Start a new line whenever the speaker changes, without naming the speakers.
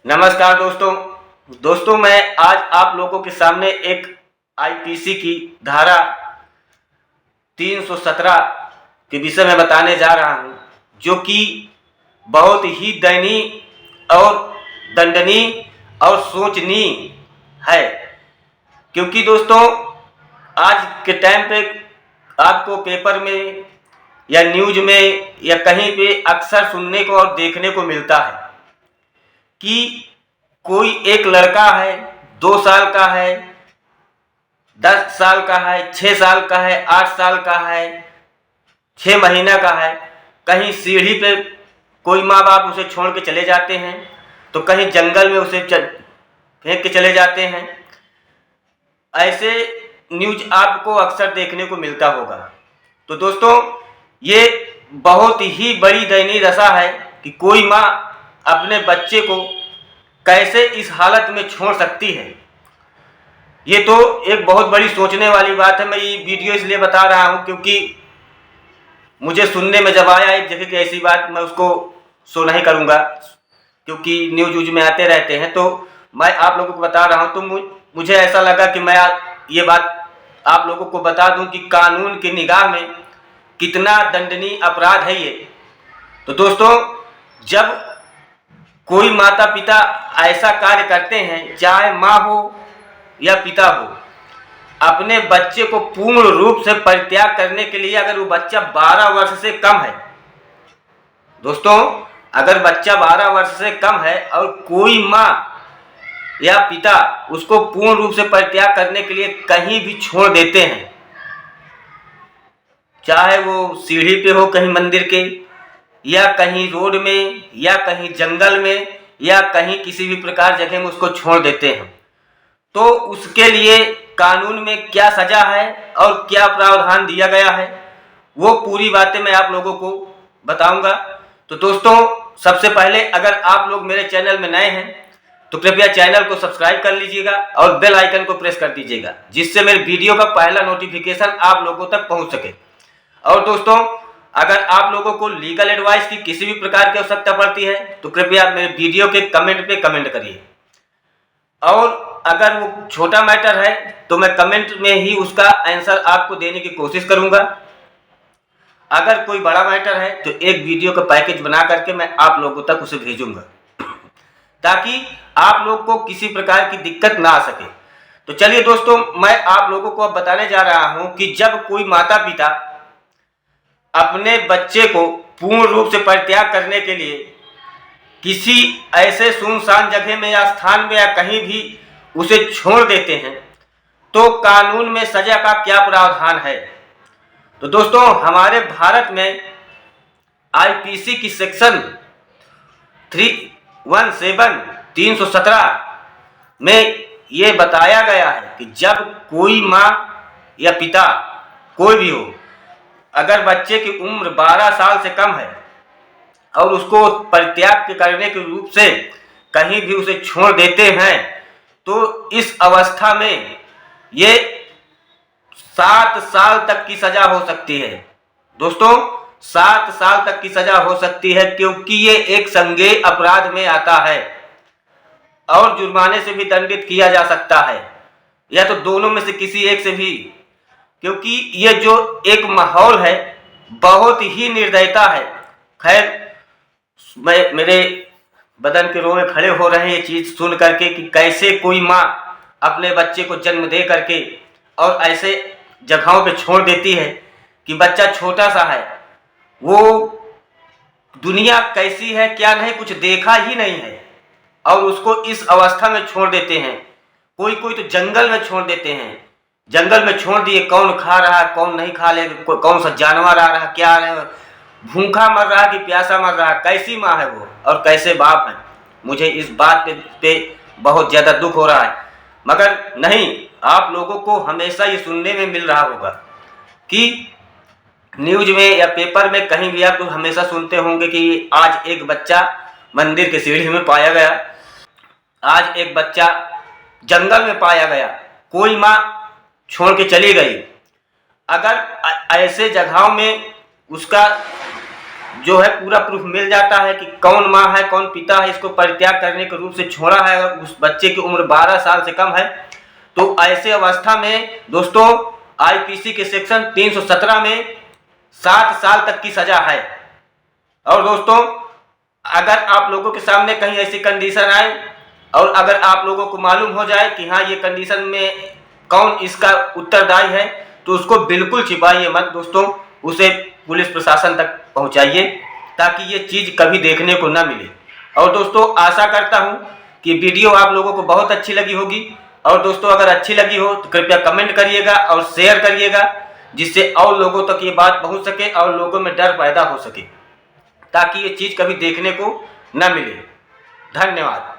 नमस्कार दोस्तों मैं आज आप लोगों के सामने एक आईपीसी की धारा 317 के विषय में बताने जा रहा हूं, जो कि बहुत ही दयनीय और दंडनीय और सोचनीय है। क्योंकि दोस्तों आज के टाइम पे आपको पेपर में या न्यूज में या कहीं पे अक्सर सुनने को और देखने को मिलता है कि कोई एक लड़का है, 2 साल का है, 10 साल का है, 6 साल का है, 8 साल का है, 6 महीना का है, कहीं सीढ़ी पे कोई माँ बाप उसे छोड़ के चले जाते हैं, तो कहीं जंगल में उसे फेंक के चले जाते हैं। ऐसे न्यूज आपको अक्सर देखने को मिलता होगा। तो दोस्तों ये बहुत ही बड़ी दयनीय दशा है कि कोई माँ अपने बच्चे को कैसे इस हालत में छोड़ सकती है। ये तो एक बहुत बड़ी सोचने वाली बात है। मैं ये वीडियो इसलिए बता रहा हूँ क्योंकि मुझे सुनने में जब आया एक जगह की ऐसी बात, मैं उसको शो नहीं करूँगा क्योंकि न्यूज व्यूज में आते रहते हैं, तो मैं आप लोगों को बता रहा हूँ। तो मुझे ऐसा लगा कि मैं ये बात आप लोगों को बता दूं कि कानून की निगाह में कितना दंडनीय अपराध है ये। तो दोस्तों जब कोई माता पिता ऐसा कार्य करते हैं, चाहे माँ हो या पिता हो, अपने बच्चे को पूर्ण रूप से परित्याग करने के लिए, अगर वो बच्चा 12 वर्ष से कम है, दोस्तों अगर बच्चा 12 वर्ष से कम है और कोई माँ या पिता उसको पूर्ण रूप से परित्याग करने के लिए कहीं भी छोड़ देते हैं, चाहे वो सीढ़ी पे हो कहीं मंदिर के, या कहीं रोड में, या कहीं जंगल में, या कहीं किसी भी प्रकार जगह में उसको छोड़ देते हैं, तो उसके लिए कानून में क्या सजा है और क्या प्रावधान दिया गया है, वो पूरी बातें मैं आप लोगों को बताऊंगा। तो दोस्तों सबसे पहले अगर आप लोग मेरे चैनल में नए हैं तो कृपया चैनल को सब्सक्राइब कर लीजिएगा और बेल आइकन को प्रेस कर दीजिएगा, जिससे मेरे वीडियो का पहला नोटिफिकेशन आप लोगों तक पहुंच सके। और दोस्तों अगर आप लोगों को लीगल एडवाइस की किसी भी प्रकार की आवश्यकता पड़ती है तो कृपया मेरे वीडियो के कमेंट पे कमेंट करिए, और अगर वो छोटा मैटर है तो मैं कमेंट में ही उसका आंसर आपको देने की कोशिश करूंगा। अगर कोई बड़ा मैटर है तो एक वीडियो का पैकेज बना करके मैं आप लोगों तक उसे भेजूंगा, ताकि आप लोग को किसी प्रकार की दिक्कत ना आ सके। तो चलिए दोस्तों मैं आप लोगों को अब बताने जा रहा हूं कि जब कोई माता पिता अपने बच्चे को पूर्ण रूप से परित्याग करने के लिए किसी ऐसे सुनसान जगह में या स्थान में या कहीं भी उसे छोड़ देते हैं, तो कानून में सजा का क्या प्रावधान है। तो दोस्तों हमारे भारत में आईपीसी की सेक्शन 317 में ये बताया गया है कि जब कोई माँ या पिता कोई भी हो, अगर बच्चे की उम्र 12 साल से कम है और उसको परित्याग करने के रूप से कहीं भी उसे छोड़ देते हैं, तो इस अवस्था में ये 7 साल तक की सजा हो सकती है। दोस्तों 7 साल तक की सजा हो सकती है, क्योंकि ये एक संज्ञेय अपराध में आता है और जुर्माने से भी दंडित किया जा सकता है, या तो दोनों में से किसी एक से भी। क्योंकि ये जो एक माहौल है बहुत ही निर्दयता है। खैर मेरे बदन के रोए खड़े हो रहे हैं ये चीज सुन करके कि कैसे कोई माँ अपने बच्चे को जन्म दे करके और ऐसे जगहों पे छोड़ देती है कि बच्चा छोटा सा है, वो दुनिया कैसी है क्या नहीं कुछ देखा ही नहीं है, और उसको इस अवस्था में छोड़ देते हैं। कोई कोई तो जंगल में छोड़ देते हैं, जंगल में छोड़ दिए, कौन खा रहा है कौन नहीं खा ले, कौन सा जानवर आ रहा है क्या आ रहा है, भूखा मर रहा है कि प्यासा मर रहा है, कैसी माँ है वो और कैसे बाप है। मुझे इस बात पे बहुत ज़्यादा दुख हो रहा है। मगर नहीं, आप लोगों को हमेशा ये सुनने में मिल रहा होगा कि न्यूज में या पेपर में कहीं भी आप तो हमेशा सुनते होंगे कि आज एक बच्चा मंदिर के सीढ़ी में पाया गया, आज एक बच्चा जंगल में पाया गया, कोई माँ छोड़ के चली गई। अगर ऐसे जगहों में उसका जो है पूरा प्रूफ मिल जाता है कि कौन माँ है कौन पिता है, इसको परित्याग करने के रूप से छोड़ा है अगर उस बच्चे की उम्र 12 साल से कम है, तो ऐसे अवस्था में दोस्तों आईपीसी के सेक्शन 317 में 7 साल तक की सजा है। और दोस्तों अगर आप लोगों के सामने कहीं ऐसी कंडीशन आए और अगर आप लोगों को मालूम हो जाए कि हाँ ये कंडीशन में कौन इसका उत्तरदायी है, तो उसको बिल्कुल छिपाइए मत दोस्तों, उसे पुलिस प्रशासन तक पहुंचाइए ताकि ये चीज़ कभी देखने को ना मिले। और दोस्तों आशा करता हूं कि वीडियो आप लोगों को बहुत अच्छी लगी होगी। और दोस्तों अगर अच्छी लगी हो तो कृपया कमेंट करिएगा और शेयर करिएगा, जिससे और लोगों तक ये बात पहुंच सके और लोगों में डर पैदा हो सके, ताकि ये चीज़ कभी देखने को ना मिले। धन्यवाद।